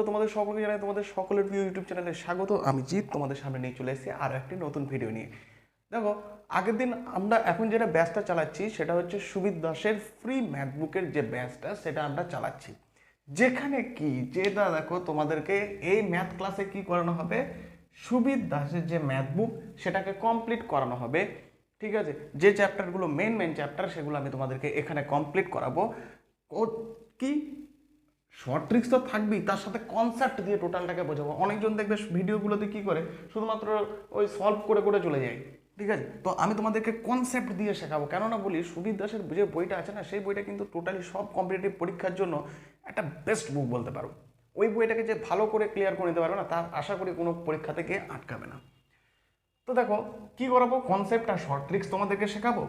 তোমাদের সকলকে জানাই তোমাদের সকলের প্রিয় ইউটিউব চ্যানেলে স্বাগত। আমি জিৎ তোমাদের সামনে নিয়ে চলে এসেছি আরও একটি নতুন ভিডিও নিয়ে। দেখো, আগের দিন আমরা এখন যেটা ব্যাচটা চালাচ্ছি সেটা হচ্ছে সুবিদ দাসের ফ্রি ম্যাথবুকের যে ব্যাচটা সেটা আমরা চালাচ্ছি, যেখানে কি যেটা দেখো তোমাদেরকে এই ম্যাথ ক্লাসে কি করানো হবে, সুবিদ দাসের যে ম্যাথবুক সেটাকে কমপ্লিট করানো হবে। ঠিক আছে, যে চ্যাপ্টারগুলো মেন চ্যাপ্টার সেগুলো আমি তোমাদেরকে এখানে কমপ্লিট করাবো। কি শর্ট ট্রিক্স তো থাকবেই, তার সাথে কনসেপ্ট দিয়ে টোটালটাকে বোঝাবো। অনেকজন দেখবে ভিডিওগুলোতে কি করে শুধুমাত্র ওই সলভ করে করে চলে যায়। ঠিক আছে, তো আমি তোমাদেরকে কনসেপ্ট দিয়ে শেখাবো। কেননা বলি, সুবিদ দাসের যে বইটা আছে না, সেই বইটা কিন্তু টোটালি সব কম্পিটিটিভ পরীক্ষার জন্য একটা বেস্ট বুক বলতে পারো। ওই বইটাকে যে ভালো করে ক্লিয়ার করে নিতে পারবে না, তার আশা করি কোনো পরীক্ষা থেকে আটকাবে না। তো দেখো কি করাবো, কনসেপ্ট আর শর্ট ট্রিক্স তোমাদেরকে শেখাবো।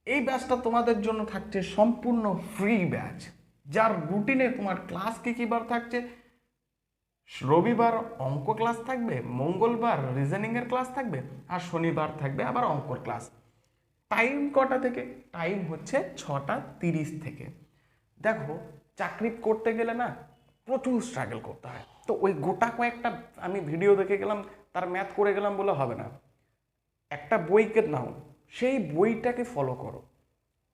এই ব্যাচটা তোমাদের জন্য থাকছে সম্পূর্ণ ফ্রি ব্যাচ, যার রুটিনে তোমার ক্লাস কী বার থাকছে। রবিবার অঙ্ক ক্লাস থাকবে, মঙ্গলবার রিজনিংয়ের ক্লাস থাকবে, আর শনিবার থাকবে আবার অঙ্কর ক্লাস। টাইম কটা থেকে? টাইম হচ্ছে 6:30 থেকে। দেখো, চাকরি করতে গেলে না প্রচুর স্ট্রাগল করতে হয়, তো ওই গোটা কয়েকটা আমি ভিডিও দেখে গেলাম তার ম্যাথ করে গেলাম বলে হবে না। একটা বইকে নাও, সেই বইটাকে ফলো করো,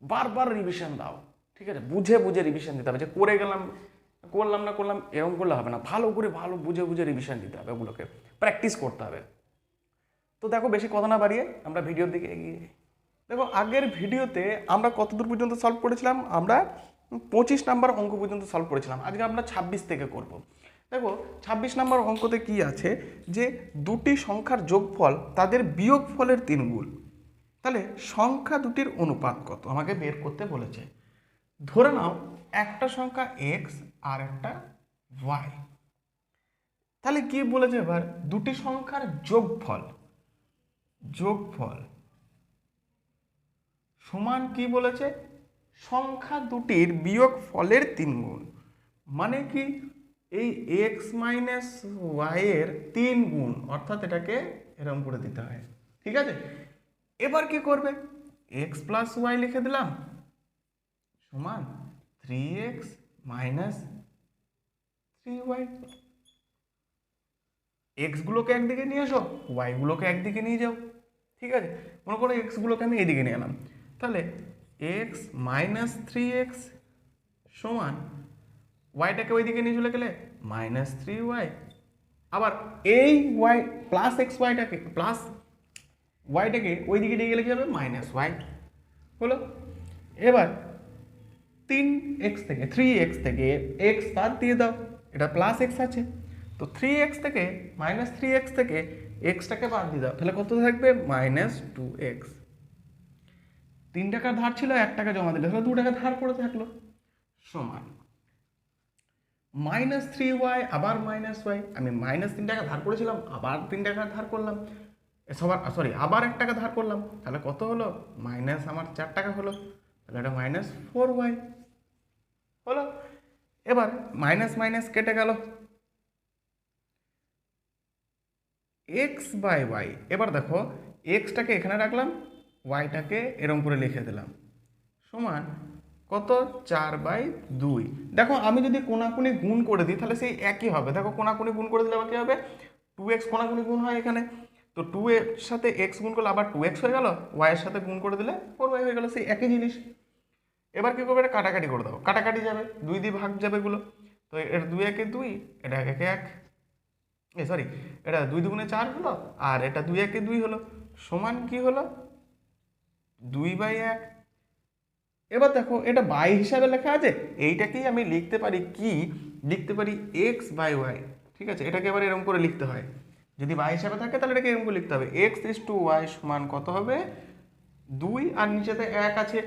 বারবার রিভিশন দাও। ঠিক আছে, বুঝে বুঝে রিভিশন দিতে হবে। যে করে গেলাম, করলাম না করলাম এরকম করলে হবে না, ভালো করে ভালো বুঝে বুঝে রিভিশন দিতে হবে, ওগুলোকে প্র্যাকটিস করতে হবে। তো দেখো, বেশি কথা না বাড়িয়ে আমরা ভিডিওর দিকে এগিয়ে যাই। দেখো, আগের ভিডিওতে আমরা কতদূর পর্যন্ত সলভ করেছিলাম? আমরা 25 নাম্বার অঙ্ক পর্যন্ত সলভ করেছিলাম। আজকে আমরা 26 থেকে করব। দেখো, 26 নাম্বার অঙ্কতে কি আছে, যে দুটি সংখ্যার যোগফল তাদের বিয়োগফলের 3 গুণ। তাহলে সংখ্যা দুটির অনুপাত কত আমাকে বের করতে বলেছে। ধরে নাও একটা সংখ্যা এক্স আর একটা ওয়াই। তাহলে কি বলেছে এবার, দুটি সংখ্যার যোগফল সমান কি বলেছে, সংখ্যা দুটির বিয়োগ ফলের 3 গুণ। মানে কি, এই এক্স মাইনাস ওয়াই এর 3 গুণ, অর্থাৎ এটাকে এরকম করে দিতে হয়। ঠিক আছে, এবার কি করবে, এক্স প্লাস ওয়াই লিখে দিলাম সমান 3x মাইনাস 3y। এক্সগুলোকে একদিকে নিয়ে এসো, ওয়াইগুলোকে একদিকে নিয়ে যাও। ঠিক আছে, মনে করো এক্সগুলোকে আমি এইদিকে নিয়ে এলাম, তাহলে এক্স মাইনাস 3x সমান ওয়াইটাকে ওইদিকে নিয়ে চলে গেলে মাইনাস 3y। আবার এই ওয়াই প্লাস এক্স ওয়াইটাকে প্লাস ওয়াইটাকে ওইদিকে নিয়ে গেলে কি হবে, মাইনাস ওয়াই হলো। এবার 3x থেকে x বাদ দিয়ে দাও, এটা প্লাস এক্স আছে, তো 3x থেকে মাইনাস 3x থেকে এক্সটাকে বাদ দিয়ে দাও, তাহলে কত থাকবে, মাইনাস 2x। 3 টাকার ধার ছিল, 1 টাকা জমা দিলে, তাহলে 2 টাকা ধার পড়ে থাকলো, সমান মাইনাস 3y আবার মাইনাস ওয়াই। আমি মাইনাস 3 টাকা ধার করেছিলাম, আবার 3 টাকা ধার করলাম, আবার 1 টাকা ধার করলাম, তাহলে কত হলো, মাইনাস আমার 4 টাকা হলো, তাহলে এটা মাইনাস 4y হলো। এবার মাইনাস মাইনাস কেটে গেল, এক্স বাই ওয়াই। এবার দেখো, এক্সটাকে এখানে রাখলাম, ওয়াইটাকে এরকম করে লিখে দিলাম সমান কত, 4/2। দেখো, আমি যদি কোনাকুনি গুণ করে দিই তাহলে সেই একই হবে। দেখো, কোনাকুনি গুণ করে দিলে আবার কী হবে, 2x কোনাকুনি গুণ হয় এখানে, তো 2 এর সাথে এক্স গুণ করলে আবার 2x হয়ে গেল, ওয়াইয়ের সাথে গুণ করে দিলে 4y হয়ে গেল, সেই একই জিনিস। এবার কী করবে, এটা কাটাকাটি করে দাও, কাটাকাটি যাবে, 2 দিয়ে ভাগ যাবে এগুলো, তো এর 2 একে 2, এটা 1 একে 1, এটা 2 দুগুণে 4 হলো, আর এটা 2 একে 2 হলো, সমান কি হলো, 2/1। এবার দেখো, এটা বাই হিসাবে লেখা আছে, এইটাকেই আমি লিখতে পারি কি, লিখতে পারি এক্স বাই ওয়াই। ঠিক আছে, এটাকে এবার এরকম করে লিখতে হয়, যদি বাই হিসাবে থাকে তাহলে এটাকে এরকম করে লিখতে হবে, এক্স ইস টু ওয়াই সমান কত হবে, 2, আর নিচেতে 1 আছে।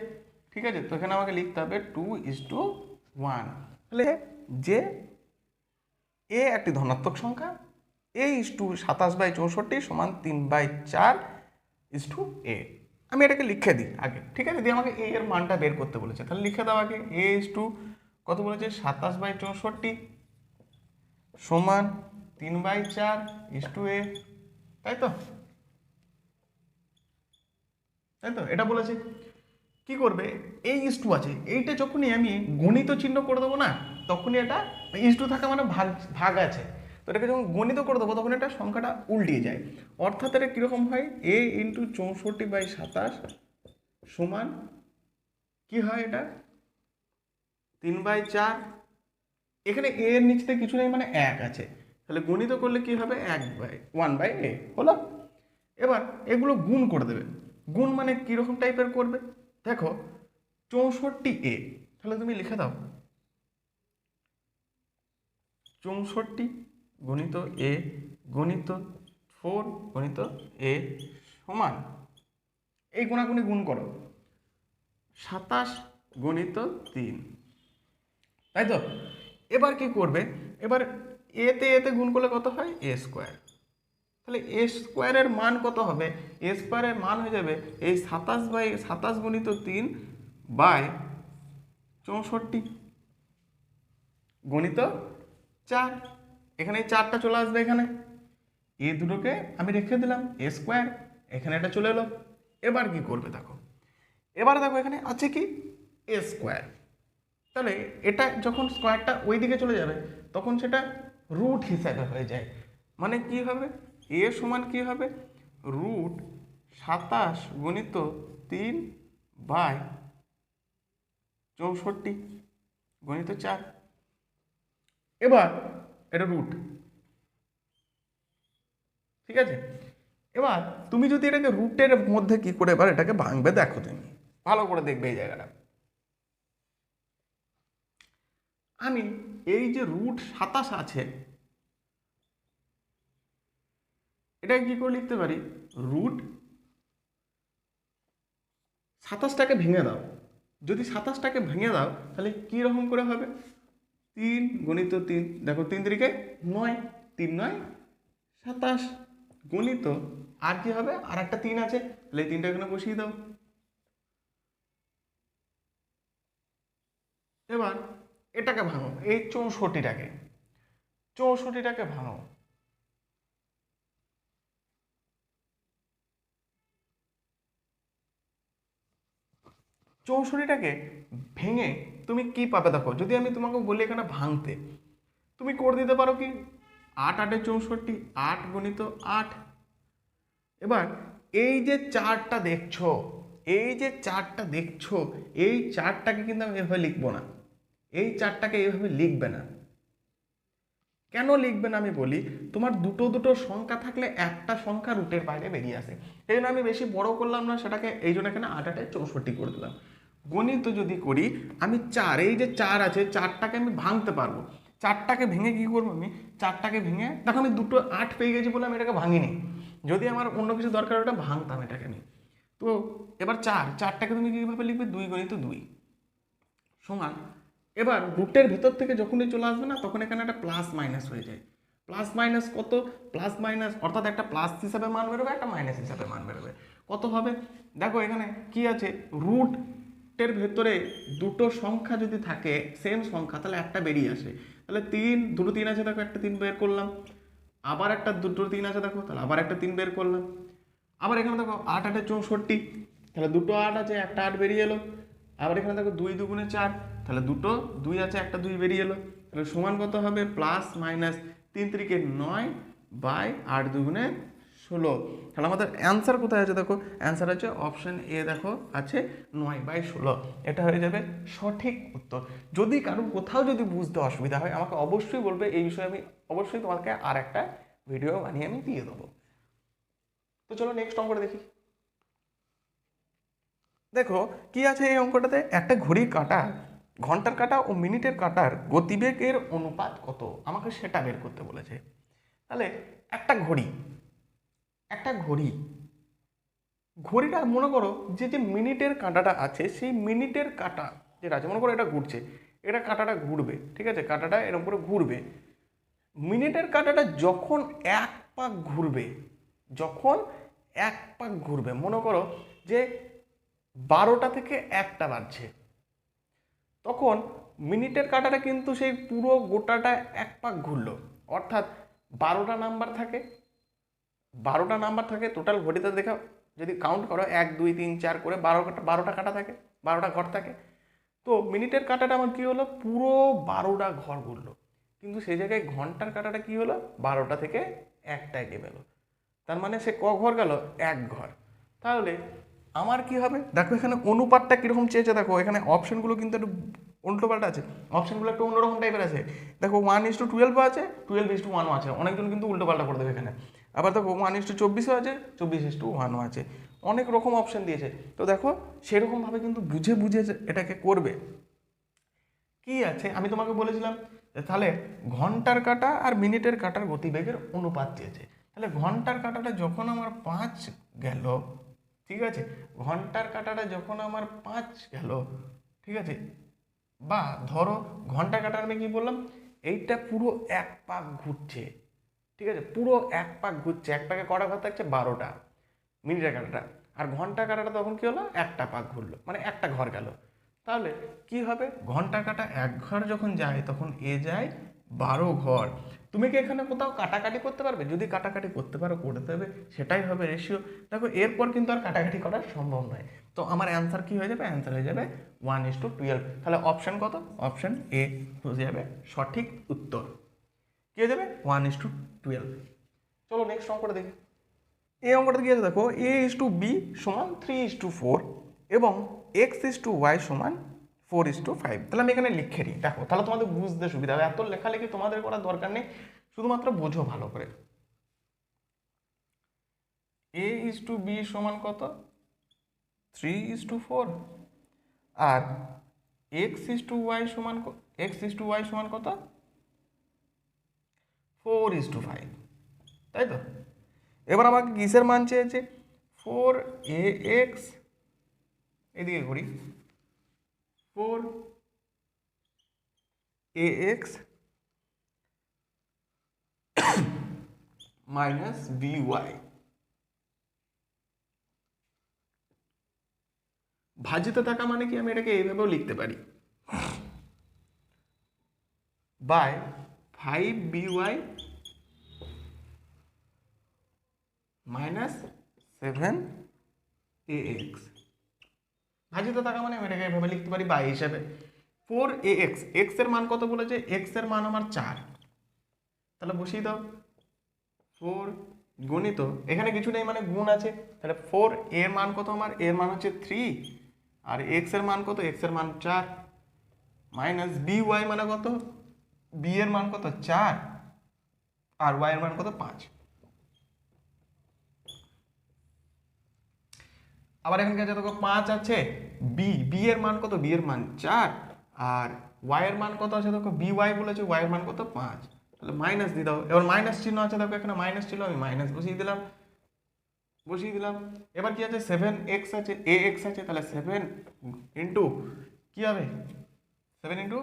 ঠিক আছে, তো এখানে আমাকে লিখতে হবে 2:1। তাহলে যে এ একটি ধনাত্মক সংখ্যা, এ ইস টু 27/64 সমান 3/4 এ। আমি এটাকে লিখে দিই আগে। ঠিক আছে, দিয়ে আমাকে এ এর মানটা বের করতে বলেছে, তাহলে লিখে দাও আগে, এ ইস টু কত বলেছে, 27/64 সমান 3/4 এ। তাই তো এটা বলেছে। কি করবে, এই ইস টু আছে, এইটা যখনই আমি গণিত চিহ্ন করে দেবো না, তখনই এটা ইস টু থাকা মানে ভাগ ভাগ আছে, তো এটাকে যখন গণিত করে দেবো তখন এটা সংখ্যাটা উল্টিয়ে যায়। অর্থাৎ এটা কীরকম হয়, এ ইন্টু 64/27 সমান কি হয়, এটা 3/4। এখানে এ এর নিচে কিছু নেই মানে 1 আছে, তাহলে গণিত করলে কি হবে 1/a হলো। এবার এগুলো গুণ করে দেবে। গুণ মানে কীরকম টাইপের করবে দেখো, 64a, তাহলে তুমি লিখে দাও 64 গণিত a গণিত 4 গণিত a সমান, এই গুণাগুণি গুণ করো 27 গণিত 3, তাই তো। এবার কি করবে, এবার এতে এতে গুণ করলে কত হয় a স্কোয়ার, তাহলে এ স্কোয়ারের মান কত হবে, এ স্কোয়ারের মান হয়ে যাবে এই 27/27 গণিত 3 বাই 64 গণিত 4। এখানে এই 4টা চলে আসবে, এখানে এ দুটোকে আমি রেখে দিলাম এ স্কোয়ার, এখানে এটা চলে এলো। এবার কি করবে দেখো, এবার দেখো এখানে আছে কি এ স্কোয়ার, তাহলে এটা যখন স্কোয়ারটা ওই দিকে চলে যাবে তখন সেটা রুট হিসাবে হয়ে যায়, মানে কি হবে এ সমান কি হবে রুট 27 গণিত 3 বাই 64 গণিত 4। এবার এটা রুট, ঠিক আছে। এবার তুমি যদি এটাকে রুটের মধ্যে কি করে এবার এটাকে ভাঙবে দেখো, তুমি ভালো করে দেখবে এই জায়গাটা। আমি এই যে রুট 27 আছে এটাকে কি করে লিখতে পারি, রুট 27টাকে ভেঙে দাও, যদি 27টাকে ভেঙে দাও তাহলে কি রকম করে হবে 3 গণিত 3, দেখো 3 3 9, 3 9 27 গণিত আর কি হবে আর একটা 3 আছে, তাহলে এই 3টা এখানে বসিয়ে দাও। এবার এটাকে ভাঙো, এই 64টাকে ভাঙো, 64টাকে ভেঙে তুমি কি পাবে দেখো, যদি আমি তোমাকে বলি এখানে ভাঙতে, তুমি করে দিতে পারো কি 8 8 64, 8 গণিত 8। এবার এই যে চারটা দেখছো, এই যে চারটা দেখছো, এই চারটাকে কিন্তু আমি এভাবে লিখবো না, এই চারটাকে এইভাবে লিখবে না। কেন লিখবে না আমি বলি, তোমার দুটো দুটো সংখ্যা থাকলে একটা সংখ্যা রুটের বাইরে বেরিয়ে আসে, এই জন্য আমি বেশি বড় করলাম না সেটাকে, এই জন্য এখানে 8 8 64 করে দিলাম। গণিত যদি করি আমি 4, এই যে 4 আছে 4টাকে আমি ভাঙতে পারবো, 4টাকে ভেঙে কি করবো আমি 4টাকে ভেঙে দেখো আমি দুটো 8 পেয়ে গেছি বলে আমি এটাকে ভাঙিনি, যদি আমার অন্য কিছু দরকার ওটা ভাঙতাম এটাকে আমি। তো এবার 4টাকে তুমি কীভাবে লিখবে 2 গণিত 2 সমান, এবার রুটের ভেতর থেকে যখনই চলে আসবে না তখন এখানে একটা প্লাস মাইনাস হয়ে যায়, প্লাস মাইনাস কত, প্লাস মাইনাস অর্থাৎ একটা প্লাস হিসাবে মান বেরোবে একটা মাইনাস হিসাবে মান বেরোবে, কত হবে দেখো এখানে কি আছে, রুটের ভেতরে দুটো সংখ্যা যদি থাকে সেম সংখ্যা তাহলে একটা বেরিয়ে আসে, তাহলে দুটো 3 আছে দেখো, একটা 3 বের করলাম, আবার একটা দুটো 3 আছে দেখো, তাহলে আবার একটা 3 বের করলাম, আবার এখানে দেখো 8 8 64, তাহলে দুটো 8 আছে একটা 8 বেরিয়ে এলো, আবার এখানে দেখো 2 2 গুণে 4, তাহলে দুটো 2 আছে একটা 2 বেরিয়ে এলো, তাহলে সমান কত হবে প্লাস মাইনাস 3 3 9 বাই 8 2 গুণে 16, তাহলে আমাদের অ্যান্সার কোথায় আছে দেখো, অ্যান্সার আছে অপশন এ, দেখো আছে 9/16, এটা হয়ে যাবে সঠিক উত্তর। যদি কারো কোথাও যদি বুঝতে অসুবিধা হয় আমাকে অবশ্যই বলবে, এই বিষয়ে আমি অবশ্যই তোমাকে আর একটা ভিডিও বানিয়ে আমি দিয়ে দেবো। তো চলো নেক্সট অঙ্কটা দেখি। দেখো কি আছে এই অঙ্কটাতে, একটা ঘড়ির কাঁটা, ঘন্টার কাঁটা ও মিনিটের কাঁটার গতিবেগের অনুপাত কত আমাকে সেটা বের করতে বলেছে। তাহলে একটা ঘড়ি, একটা ঘড়ি, ঘড়িটা মনে করো যে যে মিনিটের কাঁটাটা আছে সেই মিনিটের কাঁটা যেটা আছে মনে করো এটা ঘুরছে, এটা কাঁটাটা ঘুরবে, ঠিক আছে, কাঁটাটা এরকম করে ঘুরবে, মিনিটের কাঁটাটা যখন এক পাক ঘুরবে, যখন এক পাক ঘুরবে মনে করো যে 12টা থেকে 1টা বাজছে, তখন মিনিটের কাঁটাটা কিন্তু সেই পুরো গোটাটা এক পাক ঘুরলো, অর্থাৎ 12টা নাম্বার থাকে, 12টা নাম্বার থাকে টোটাল ঘড়িতে দেখা যদি কাউন্ট করো 1 2 3 4 করে 12টা কাঁটা থাকে, 12টা ঘর থাকে, তো মিনিটের কাঁটাটা আমার কি হলো পুরো 12টা ঘর ঘুরলো। কিন্তু সেই জায়গায় ঘন্টার কাঁটাটা কি হলো 12টা থেকে 1টায় গেল, তার মানে সে ক ঘর গেল 1 ঘর। তাহলে আমার কি হবে দেখো এখানে অনুপাতটা কীরকম চেয়েছে, দেখো এখানে অপশনগুলো কিন্তু একটু উল্টোপাল্টা আছে, অপশনগুলো একটু অন্যরকম টাইপের আছে। দেখো 1:12 আছে, 12:1 আছে, অনেকজন কিন্তু উল্টোপাল্টা করে দেবে এখানে। আবার দেখো 1:24 আছে, 24:1 আছে, অনেক রকম অপশন দিয়েছে। তো দেখো সেরকমভাবে কিন্তু বুঝে বুঝে এটাকে করবে। কি আছে আমি তোমাকে বলেছিলাম যে তাহলে ঘন্টার কাঁটা আর মিনিটের কাঁটার গতিবেগের অনুপাত চেয়েছে। তাহলে ঘন্টার কাঁটাটা যখন আমার 5 গেল, ঠিক আছে, ঘন্টার কাঁটাটা যখন আমার 5 গেল, ঠিক আছে, বা ধরো ঘন্টার কাঁটা আমি কি বললাম, এইটা পুরো 1 পাক ঘুরছে, ঠিক আছে, পুরো 1 পাক ঘুরছে, 1 পাকে কটা ঘর থাকছে 12টা, মিনিটের কাঁটাটা। আর ঘন্টার কাঁটাটা তখন কি হলো 1টা পাক ঘুরলো, মানে 1টা ঘর গেল। তাহলে কি হবে ঘন্টা কাটা 1 ঘর যখন যায় তখন এ যায় 12 ঘর। তুমি কি এখানে কোথাও কাটাকাটি করতে পারবে? যদি কাটাকাটি করতে পারো করতে হবে, সেটাই হবে রেশিও। দেখো এরপর কিন্তু আর কাটাকাটি করা সম্ভব নয়। তো আমার অ্যান্সার কি হয়ে যাবে? অ্যান্সার হয়ে যাবে 1:12। তাহলে অপশন কত? অপশন এ হয়ে যাবে সঠিক উত্তর। কি হয়ে যাবে? 1:12। চলো নেক্সট অঙ্কটা দেখি। এই অঙ্কটা কি আছে দেখো, a:b সমান 3:4 এবং x:y সমান 4:5। তাহলে আমি এখানে লিখে নিই, দেখো তাহলে তোমাদের বুঝতে সুবিধা হবে, এত লেখালেখি তোমাদের করার দরকার নেই, শুধুমাত্র বোঝো ভালো করে। a:b সমান কত? 3:4 আর x:y সমান কত? 4:5, তাই তো? এবার আমাকে কিসের মান চেয়েছে? 4ax, এদিকে করি, 4ax মাইনাস by ভাজিতে থাকা মানে কি, আমি এটাকে এইভাবেও লিখতে পারি, বাই 5by মাইনাস 7ax। ভাজিতে থাকা মানে আমি এটাকে এভাবে লিখতে পারি বাই হিসাবে। 4ax, x এর মান কত বলেছে? x এর মান আমার 4, তাহলে বসিয়ে দাও 4 গুণিত, এখানে কিছু নেই মানে গুণ আছে, তাহলে 4 এর মান কত আমার? এর মান হচ্ছে 3, আর x এর মান কত? x এর মান 4, মাইনাস by মানে কত? b এর মান কত? 4, আর y এর মান কত? 5। আবার এখানে আছে দেখো 5 আছে, b এর মান কত? b এর মান 4, আর y এর মান কত আছে দেখো, by বলেছে, y এর মান কত? 5। তাহলে মাইনাস দিয়ে দাও, এবার মাইনাস চিহ্ন আছে দেখো, এখানে মাইনাস ছিল, আমি মাইনাস বসিয়ে দিলাম। এবার কি আছে? 7x আছে, ax আছে, তাহলে 7 ইন্টু কি হবে? 7 ইন্টু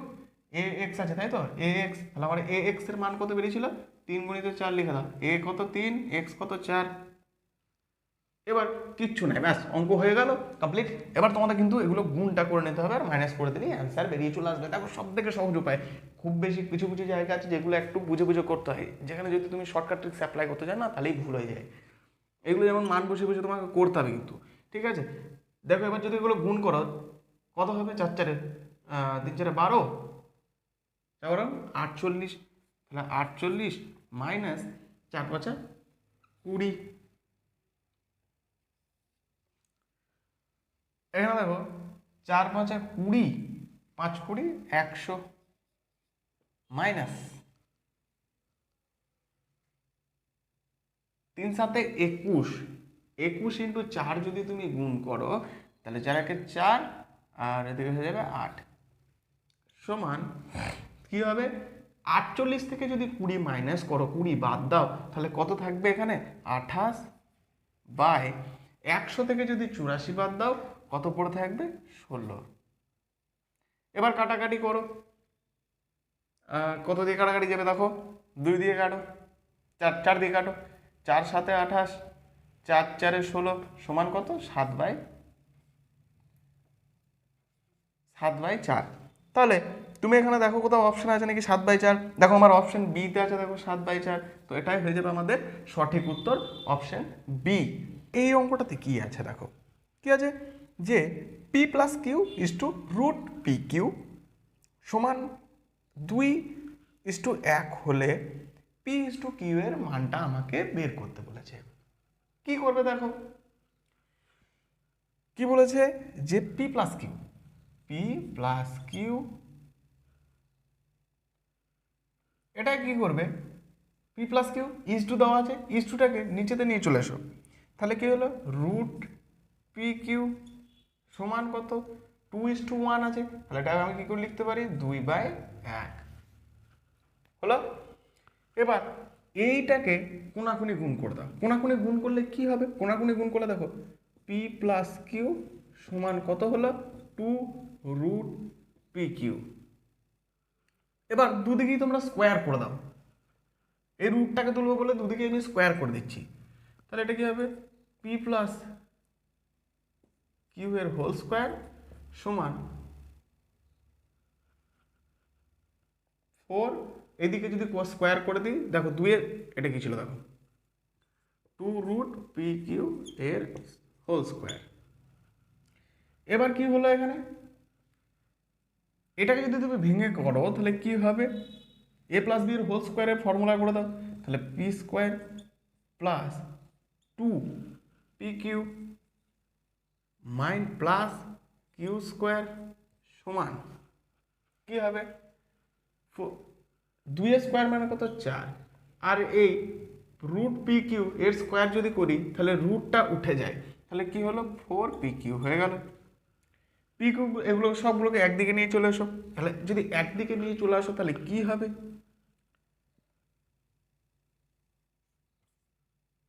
ax আছে, তাই তো? ax, তাহলে আমার ax এর মান কত বেরিয়েছিল? 3 গুণিত 4 লিখে দাও, a কত? 3, x কত? 4। এবার কিচ্ছু নাই, ব্যাস অঙ্ক হয়ে গেল কমপ্লিট। এবার তোমাদের কিন্তু এগুলো গুণটা করে নিতে হবে, আর মাইনাস করে দিলেই অ্যান্সার বেরিয়ে চলে আসবে। দেখো সব থেকে সহজ উপায়, খুব বেশি কিছু কিছু জায়গা আছে যেগুলো একটু বুঝে বুঝে করতে হয়, যেখানে যদি তুমি শর্টকাট ট্রিক্স অ্যাপ্লাই করতে চাও না তাহলেই ভুল হয়ে যায়। এগুলো যেমন মান বসে বসে তোমাকে করতে হবে কিন্তু, ঠিক আছে? দেখো এবার যদি এগুলো গুণ করো কত হবে? 4 4 3 4 12, তারপর 48, তাহলে 48 মাইনাস 4 5 20। এখানে দেখো 4 5 20, 5 20 100, মাইনাস 3 7 21, 21 ইন্টু 4 যদি তুমি গুণ করো তাহলে 4 1 4, আর এদিকে হয়ে যাবে 8, সমান কি হবে? 48 থেকে যদি 20 মাইনাস করো, 20 বাদ দাও, তাহলে কত থাকবে এখানে? 28 বাই 100 থেকে যদি 84 বাদ দাও, কত পড়ে থাকবে? 16। এবার কাটাকাটি করো, কত দিয়ে কাটাকাটি যাবে দেখো, 2 দিয়ে কাটো, 4 দিয়ে কাটো, 4 7 28, 4 4 16 সমান কত? 7/4। তাহলে তুমি এখানে দেখো কোথাও অপশন আছে নাকি 7/4? দেখো আমার অপশন বিতে আছে, দেখো 7/4। তো এটাই হয়ে যাবে আমাদের সঠিক উত্তর, অপশন বি। এই অঙ্কটাতে কি আছে দেখো, কি আছে যে p + q = √pq সমান 2 ইস টু 1 হলে পি ইস টু কিউ এর মানটা আমাকে বের করতে বলেছে। কি করবে দেখো, কি বলেছে যে পি প্লাস কিউ এটা কি করবে, P plus Q is to দেওয়া আছে, ইস টুটাকে নিচেতে নিয়ে চলে এসো, তাহলে কি হলো রুট পি কিউ সমান কত 2:1 আছে, তাহলে এটা আমি কি করে লিখতে পারি 2/1 হলো। এবার এইটাকে কোনাকুনি গুণ করে দাও, কোনাকুনি গুণ করলে কি হবে, কোনাকুনি গুণ করলে দেখো পি প্লাস কিউ সমান কত হলো 2√pq। এবার দুদিকেই তোমরা স্কোয়ার করে দাও, এই রুটটাকে তুলবো বলে দুদিকে আমি স্কোয়ার করে দিচ্ছি, তাহলে এটা কি হবে পি প্লাস কিউ এর হোল স্কোয়ার সমান 4, এদিকে যদি স্কোয়ার করে দিই দেখো 2 এর এটা কি ছিল দেখো 2√pq এর হোল স্কোয়ার। এবার কি হলো এখানে, এটাকে যদি তুমি ভেঙে করো তাহলে কি হবে এ প্লাস বি এর হোল স্কোয়ারের ফর্মুলা করে দাও, তাহলে p square plus 2pq minus plus q square সমান কি হবে 2 এর স্কোয়ার মানে কত 4, আর এই √pq এর স্কোয়ার যদি করি তাহলে রুটটা উঠে যায়, তাহলে কি হলো 4pq হয়ে গেল। পি কিউ এগুলো সবগুলোকে একদিকে নিয়ে চলে আসো, তাহলে যদি একদিকে নিয়ে চলে আসো তাহলে কি হবে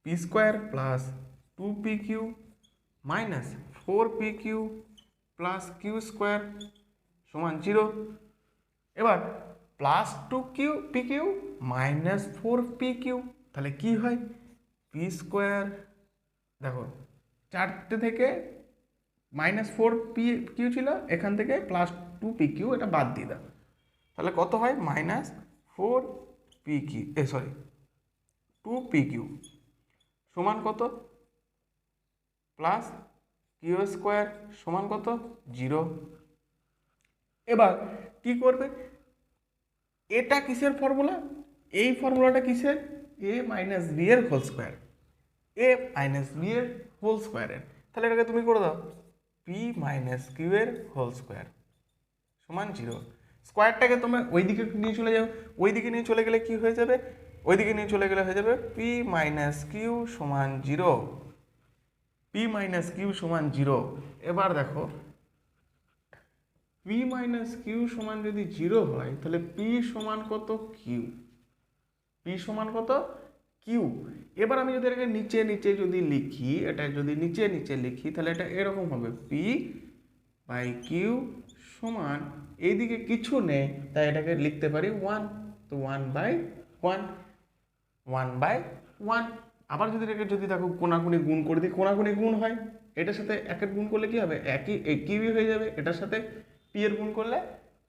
p square plus 2pq minus 4pq plus q square সমান 0। এবার প্লাস 2pq মাইনাস 4pq, তাহলে কি হয় পি স্কোয়ার দেখো 4টে থেকে -4pq ছিল, এখান থেকে প্লাস 2pq এটা বাদ দিয়ে দাও, তাহলে কত হয় -4pq 2pq সমান কত প্লাস কিউ স্কোয়ার সমান কত 0। এবার কি করবে, এটা কিসের ফর্মুলা, এই ফর্মুলাটা কিসের এ মাইনাস বি এর হোল স্কোয়ার, এ মাইনাস বি এর হোল স্কোয়ারের, তাহলে এটাকে তুমি করে দাও পি মাইনাস কিউ এর হোল স্কোয়ার সমান 0। স্কোয়ারটাকে তোমরা ওইদিকে নিয়ে চলে যাও, ওইদিকে নিয়ে চলে গেলে কি হয়ে যাবে, ওইদিকে নিয়ে চলে গেলে হয়ে যাবে পি মাইনাস কিউ সমান 0, পি মাইনাস কিউ সমান 0। এবার দেখো পি মাইনাস কিউ সমান যদি 0 হয় তাহলে পি সমান কত কিউ, পি সমান কত কিউ। এবার আমি যদি এটাকে নিচে নিচে যদি লিখি, এটা যদি নিচে নিচে লিখি তাহলে এটা এরকম হবে পি বাই কিউ সমান এইদিকে কিছু নেই তাই এটাকে লিখতে পারি 1, তো 1/1। আবার যদি এটাকে যদি দেখো কোনাকুনি গুণ করে দিই, কোনাকুনি গুণ হয়, এটার সাথে একের গুণ করলে কি হবে একই এই কিউই হয়ে যাবে, এটার সাথে পি এর গুণ করলে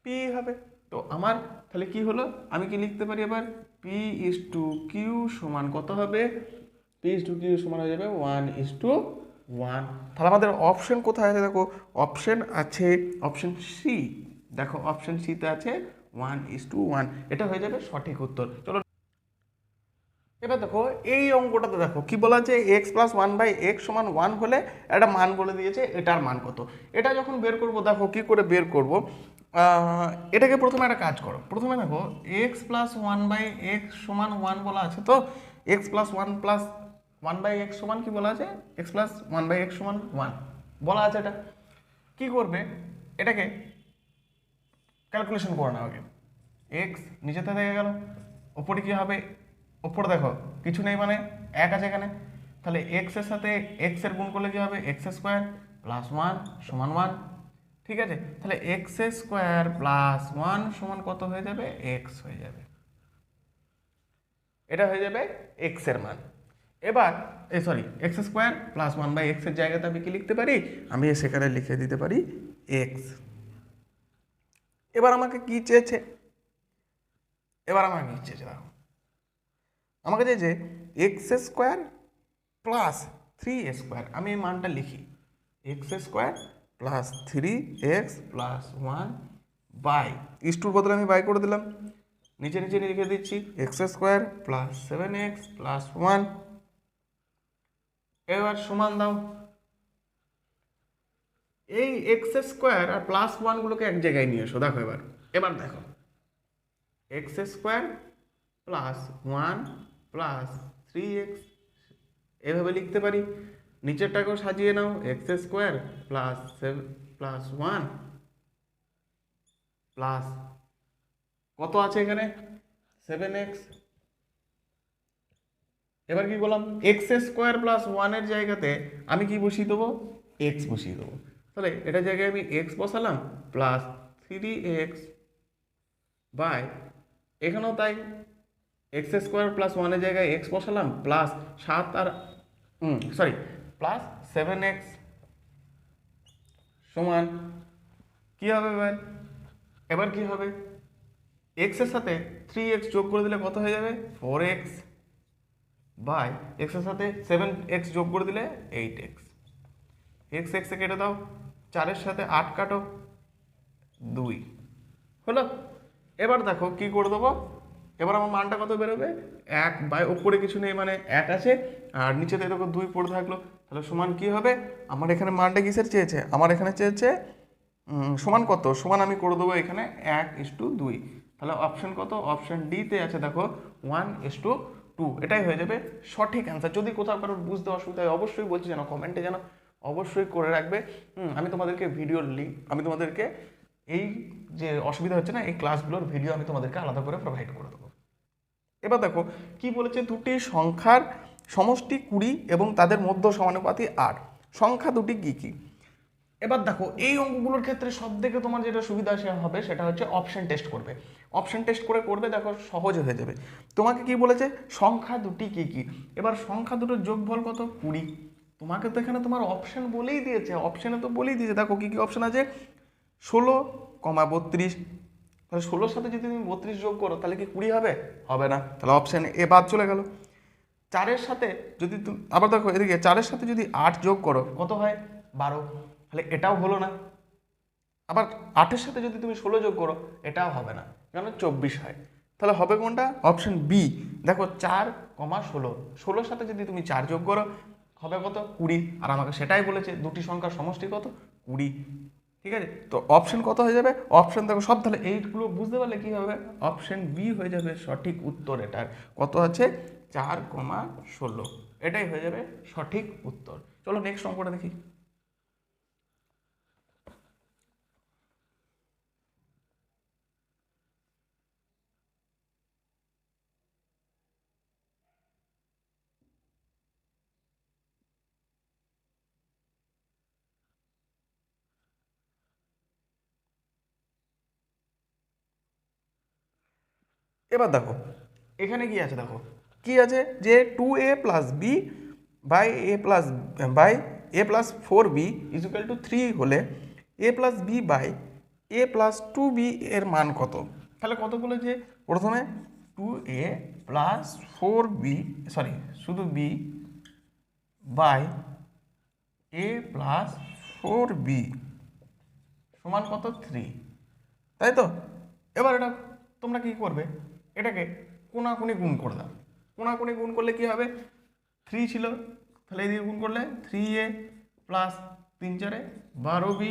পি হবে। তো আমার তাহলে কি হলো, আমি কি লিখতে পারি এবার পি ইস টু কিউ সমান কত হবে, পি ইস টু কিউ সমান হয়ে যাবে 1:1। তাহলে আমাদের অপশন কোথায় আছে দেখো, অপশন আছে অপশন সি, দেখো অপশন সিতে আছে 1:1, এটা হয়ে যাবে সঠিক উত্তর। চলো এবার দেখো এই অঙ্কটাতে দেখো কি বলা আছে এক্স প্লাস 1/x সমান 1 হলে একটা মান বলে দিয়েছে, এটার মান কত। এটা যখন বের করব দেখো কি করে বের করব, এটাকে প্রথমে একটা কাজ করো, প্রথমে দেখো এক্স প্লাস 1/x সমান 1 বলা আছে, তো এক্স প্লাস 1/x সমান কি বলা আছে এক্স প্লাস 1/x সমান 1 বলা আছে, এটা কি করবে এটাকে ক্যালকুলেশন করে নাও আগে, এক্স নিচেতে থেকে গেল, ওপরে কি হবে ওপরে দেখো কিছু নেই মানে 1 আছে এখানে, তাহলে এক্স এর সাথে এক্স এর গুণ করলে কি হবে এক্স স্কোয়ার প্লাস 1 সমান 1, ঠিক আছে, তাহলে এক্স স্কোয়ার প্লাস 1 সমান কত হয়ে যাবে এক্স হয়ে যাবে, এটা হয়ে যাবে এক্স এর মান। এবার এক্স স্কোয়ার প্লাস 1/x এর জায়গাতে আমি কি লিখতে পারি, আমি সেখানে লিখে দিতে পারি এক্স। এবার আমাকে কি চেয়েছে, দেখো আমাকে চেয়েছে এক্স স্কোয়ার প্লাস 3 স্কোয়ার, আমি এই মানটা লিখি x square plus 3x plus 1 by ইস টুর বদলে আমি বাই করে দিলাম নিচে নিচে লিখে দিচ্ছি x square plus 7x plus 1। এবার সমান দাও, এই এক্স স্কোয়ার আর প্লাস 1 এক জায়গায় নিয়ে এসো। দেখো এবার এবার দেখো x square plus 1 plus 3x এভাবে লিখতে পারি। নিচেরটাকেও সাজিয়ে নাও, এক্স স্কোয়ার প্লাস 1 প্লাস কত আছে এখানে 7x। এবার কি বললাম, এক্স স্কোয়ার প্লাস 1 জায়গাতে আমি কি বসিয়ে দেবো, এক্স বসিয়ে দেবো। তাহলে এটার জায়গায় আমি এক্স বসালাম প্লাস 3x বাই, এখানেও তাই এক্স স্কোয়ার প্লাস 1 জায়গায় এক্স বসালাম প্লাস 7x সমান কি হবে এবার, এবার কি হবে, এক্স এর সাথে 3x যোগ করে দিলে কত হয়ে যাবে 4x বাই এক্স এর সাথে 7x যোগ করে দিলে 8x। এক্স এক্সে কেটে দাও, 4-এর সাথে 8 কাটো, 2 হলো। এবার দেখো কি করে দেবো, এবার আমার মানটা কত বেরোবে 1 বাই ওপরে কিছু নেই মানে 1 আছে, আর নিচেতে দেখো 2 পড়ে থাকলো। তাহলে সমান কি হবে, আমার এখানে মানটা কিসের চেয়েছে, আমার এখানে চেয়েছে সমান কত, সমান আমি করে দেবো এখানে 1:2। তাহলে অপশন কত, অপশন ডিতে আছে দেখো 1:2। এটাই হয়ে যাবে সঠিক অ্যান্সার। যদি কোথাও কারোর বুঝতে অসুবিধা হয় অবশ্যই বলছি, যেন কমেন্টে যেন অবশ্যই করে রাখবে। আমি তোমাদেরকে ভিডিওর লিঙ্ক, আমি তোমাদেরকে এই যে অসুবিধা হচ্ছে না এই ক্লাসগুলোর ভিডিও আমি তোমাদেরকে আলাদা করে প্রোভাইড করে দেবো। এবার দেখো কি বলেছে, দুটি সংখ্যার সমষ্টি 20 এবং তাদের মধ্য সমানুপাতি 8, সংখ্যা দুটি কি কি। এবার দেখো এই অঙ্কগুলোর ক্ষেত্রে সব থেকে তোমার যেটা সুবিধা হবে সেটা হচ্ছে অপশন টেস্ট করবে। অপশন টেস্ট করে করবে, দেখো সহজ হয়ে যাবে। তোমাকে কি বলেছে, সংখ্যা দুটি কি কি। এবার সংখ্যা দুটোর যোগফল কত 20। তোমাকে তো এখানে তোমার অপশন বলেই দিয়েছে, অপশনে তো বলেই দিয়েছে, দেখো কি কি অপশন আছে 16,32। তাহলে 16-র সাথে যদি তুমি 32 যোগ করো তাহলে কি 20 হবে, হবে না। তাহলে অপশন এ বাদ চলে গেল। 4-এর সাথে যদি তুমি আবার দেখো এদিকে 4-এর সাথে যদি 8 যোগ করো কত হয় 12, তাহলে এটাও হলো না। আবার 8-এর সাথে যদি তুমি 16 যোগ করো এটাও হবে না, কারণ 24 হয়। তাহলে হবে কোনটা, অপশন বি। দেখো 4,16, 16-র সাথে যদি তুমি 4 যোগ করো হবে কত 20, আর আমাকে সেটাই বলেছে দুটি সংখ্যার সমষ্টি কত 20। ঠিক আছে, তো অপশন কত হয়ে যাবে, অপশন দেখো সব, তাহলে এইগুলো বুঝতে পারলে কি হবে, অপশন বি হয়ে যাবে সঠিক উত্তর। এটার কত আছে 4,16, এটাই হয়ে যাবে সঠিক উত্তর। চলো নেক্সট অঙ্কটা দেখি। এবার দেখো এখানে কি আছে, দেখো কি আছে যে 2a plus b by a plus 4b equal to 3 হলে a plus b by a plus 2b এর মান কত। তাহলে কত বলেছে, প্রথমে 2a প্লাস 4b, সরি শুধু b by a plus 4b সমান কত 3, তাই তো। এবার এটা তোমরা কি করবে, এটাকে কোনাকুনি গুণ করে দাও। কোনাকুনি গুণ করলে কি হবে, 3 ছিল তাহলে এদিকে গুণ করলে 3a প্লাস 3×4 12b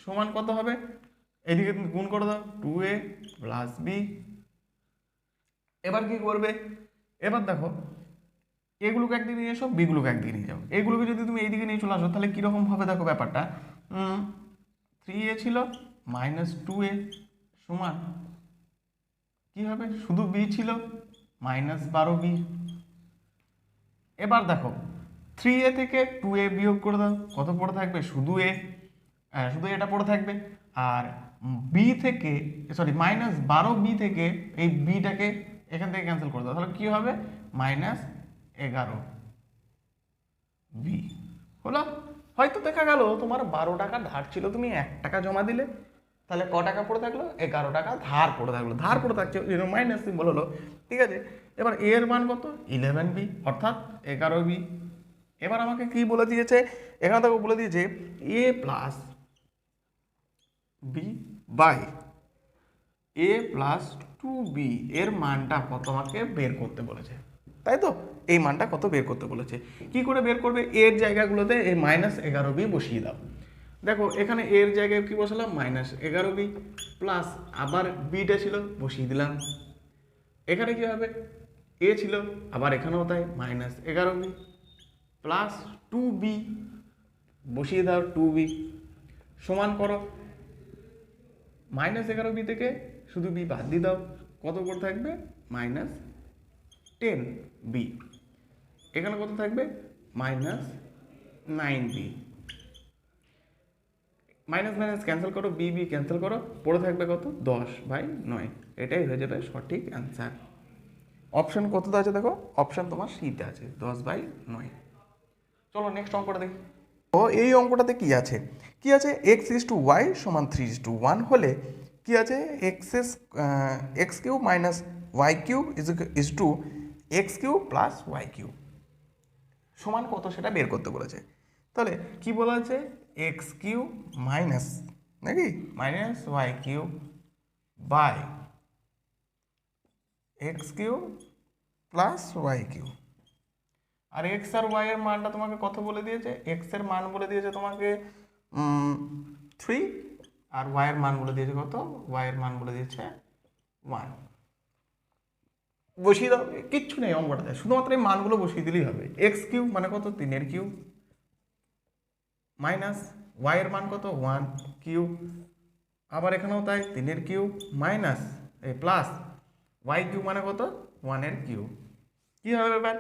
সমান কত হবে, এদিকে গুণ করে দাও 2a প্লাস b। এবার কি করবে, এবার দেখো এগুলোকে একদিকে নিয়ে এসো, বিগুলোকে একদিকে নিয়ে যাও। এগুলোকে যদি তুমি এইদিকে নিয়ে চলে আসো তাহলে কীরকম হবে দেখো ব্যাপারটা, 3a ছিল মাইনাস 2a সমান কি হবে, শুধু বি ছিল মাইনাস 12b। এবার দেখো 3a থেকে 2a বিয়োগ করে দাও, কত পড়ে থাকবে শুধু এ, শুধু এটা পড়ে থাকবে। আর বি থেকে মাইনাস 12b থেকে এই বিটাকে এখান থেকে ক্যান্সেল করে দাও, তাহলে কি হবে মাইনাস 11b হলো। হয়তো দেখা গেল তোমার 12 টাকা ধার ছিল, তুমি 1 টাকা জমা দিলে, তাহলে ক টাকা পড়ে থাকলো 11 টাকা ধার পড়ে থাকলো, ধার পড়ে থাকছে মাইনাস সিম্বল হলো। ঠিক আছে, এবার এ এর মান কত 11b অর্থাৎ 11b। এবার আমাকে কি বলে দিয়েছে, এখানে দেখো বলে দিয়েছে a plus b by a plus 2b এর মানটা কত আমাকে বের করতে বলেছে, তাই তো? এই মানটা কত বের করতে বলেছে। কি করে বের করবে? এর জায়গাগুলোতে এই -11b বসিয়ে দাও। দেখো এখানে এর জায়গায় কি বসালাম, -11b প্লাস আবার বিটা ছিল বসিয়ে দিলাম। এখানে কি হবে, এ ছিল আবার এখানেও তাই -11b প্লাস 2b বসিয়ে দাও, 2b সমান করো -11b থেকে শুধু b বাদ দিয়ে দাও, কত করে থাকবে -10b। এখানে কত থাকবে -9b। মাইনাস মাইনাস ক্যান্সেল করো, বি বি ক্যান্সেল করো, পড়ে থাকবে কত 10/9। এটাই হয়ে যাবে সঠিক অ্যান্সার। অপশন কততে আছে দেখো, অপশন তোমার সিতে আছে 10/9। চলো নেক্সট অঙ্কটা দেখি। তো এই অঙ্কটাতে কি আছে, কি আছে x=y = 3:1 হলে কি আছে x³ - y³ = x³ + y³ সমান কত সেটা বের করতে বলেছে। তাহলে কি বলা আছে, x³ মাইনাস নাকি -y³ বাই x³ + y³ আর x আর y এর মানটা তোমাকে কত বলে দিয়েছে, x এর মান বলে দিয়েছে তোমাকে 3 আর y এর মান বলে দিয়েছে কত, y এর মান বলে দিয়েছে 1। বসিয়ে দাও, কিচ্ছু নেই অঙ্কটাতে, শুধুমাত্র এই মানগুলো বসিয়ে দিলেই হবে। x³ মানে কত, 3 মাইনাস y এর মান কত 1³ আবার এখানেও তাই 3 মাইনাস এই প্লাস y³ মানে কত 1³ কি হবে ব্যাপার,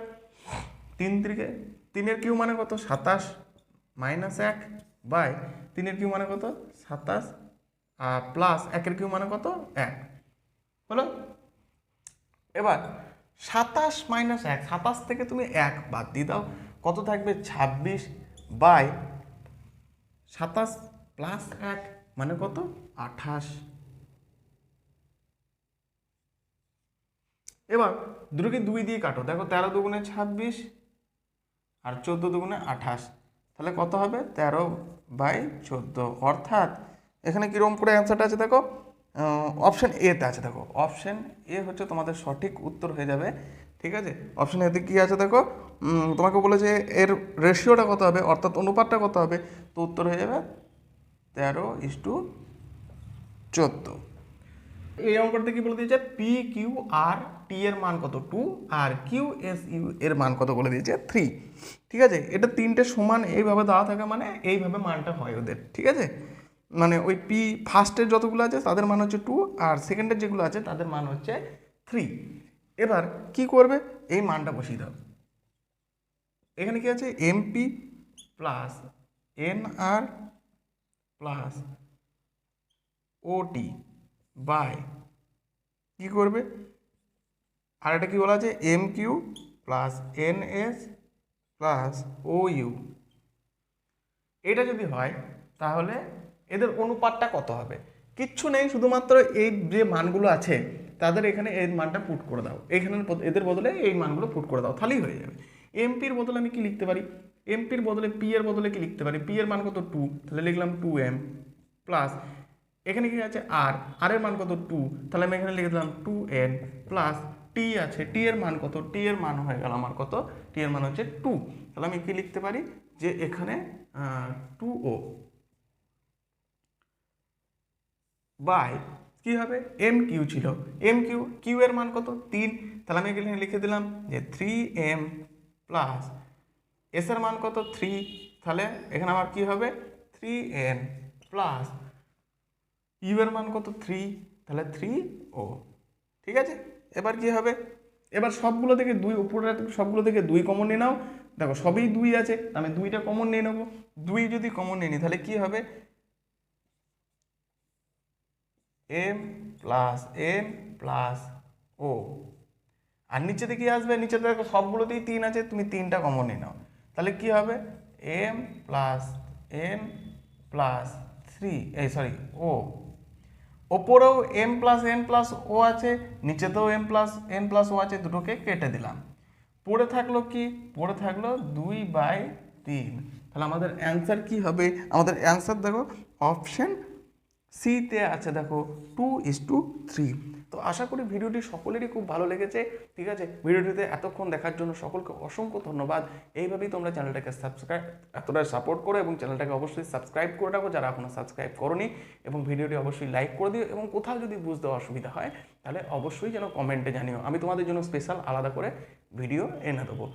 3 মানে কত 27 -1 বাই 3 মানে কত 27 প্লাস 1 মানে কত 1 হলো। এবার 27 - 1, 27 থেকে তুমি 1 বাদ দিয়ে দাও, কত থাকবে 26 বাই 27 প্লাস 1 মানে কত 28। এবার দুটোকে 2 দিয়ে কাটো, দেখো 13 দুগুণে 26 আর 14 দুগুণে 28, তাহলে কত হবে 13/14। অর্থাৎ এখানে কীরকম করে অ্যান্সারটা আছে দেখো, অপশান এতে আছে দেখো, অপশান এ হচ্ছে তোমাদের সঠিক উত্তর হয়ে যাবে। ঠিক আছে, অপশান এতে কী আছে দেখো, তোমাকে বলেছে এর রেশিওটা কত হবে, অর্থাৎ অনুপাতটা কত হবে, তো উত্তর হয়ে যাবে 13:14। এই অঙ্কটাতে কি বলে দিয়েছে, পি কিউ আর টি এর মান কত 2 আর কিউ এস ইউ এর মান কত বলে দিয়েছে 3। ঠিক আছে, এটা তিনটে সমান এইভাবে দেওয়া থাকে মানে এইভাবে মানটা হয় ওদের। ঠিক আছে, মানে ওই পি ফার্স্টের যতগুলো আছে তাদের মান হচ্ছে 2 আর সেকেন্ডের যেগুলো আছে তাদের মান হচ্ছে 3। এবার কি করবে, এই মানটা বসিয়ে দাও। এখানে কি আছে এমপি প্লাস এনআর প্লাস ওটি বাই কী করবে, আর এটা কী বলা আছে MQ plus NS plus Oyu. এটা যদি হয় তাহলে এদের অনুপাতটা কত হবে, কিচ্ছু নেই, শুধুমাত্র এই যে মানগুলো আছে তাদের এখানে এর মানটা পুট করে দাও, এখানে এদের বদলে এই মানগুলো পুট করে দাও, তাহলেই হয়ে যাবে। এমপির বদলে আমি কি লিখতে পারি, এমপির বদলে পি এর বদলে কি লিখতে পারি, পি এর মান কত 2, তাহলে লিখলাম 2m প্লাস এখানে কি আছে আর এর মান কত 2, তাহলে আমি এখানে লিখে দিলাম 2n প্লাস টি আছে, টি এর মান কত, টি এর মান হয়ে গেল আমার কত, টি এর মান হচ্ছে 2, তাহলে আমি কি লিখতে পারি যে এখানে 2o বাই কি হবে এম কিউ ছিল, এম কিউ কিউ এর মান কত 3, তাহলে আমি এখানে লিখে দিলাম যে 3m প্লাস এস এর মান কত 3, তাহলে এখানে আমার কি হবে 3n প্লাস ইউ এর মান কত 3, তাহলে 3o। ঠিক আছে, এবার কি হবে, এবার সবগুলো থেকে 2 উপরে সবগুলো থেকে 2 কমন নিয়ে নাও, দেখো সবই 2 আছে, আমি 2টা কমন নিয়ে নেবো, 2 যদি কমন নিয়ে নিই তাহলে কি হবে m প্লাস n প্লাস ও, আর নিচেতে কি আসবে, নিচেতে দেখো সবগুলোতেই 3 আছে, তুমি 3টা কমন নিয়ে নাও, তাহলে কি হবে m প্লাস n প্লাস 3 ও, ওপরেও m প্লাস n প্লাস ও আছে, নিচেতেও m প্লাস n প্লাস ও আছে, দুটোকে কেটে দিলাম, পড়ে থাকলো কি, পড়ে থাকলো 2/3। তাহলে আমাদের অ্যান্সার কি হবে, আমাদের অ্যান্সার দেখো অপশন সিতে আছে দেখো 2:3। তো আশা করি ভিডিওটি সকলেরই খুব ভালো লেগেছে। ঠিক আছে, ভিডিওটিতে এতক্ষণ দেখার জন্য সকলকে অসংখ্য ধন্যবাদ। এইভাবেই তোমরা চ্যানেলটাকে এতটা সাপোর্ট করো এবং চ্যানেলটাকে অবশ্যই সাবস্ক্রাইব করে রাখো যারা এখনও সাবস্ক্রাইব করোনি, এবং ভিডিওটি অবশ্যই লাইক করে দিও, এবং কোথাও যদি বুঝতে অসুবিধা হয় তাহলে অবশ্যই যেন কমেন্টে জানিও, আমি তোমাদের জন্য স্পেশাল আলাদা করে ভিডিও এনে দেবো।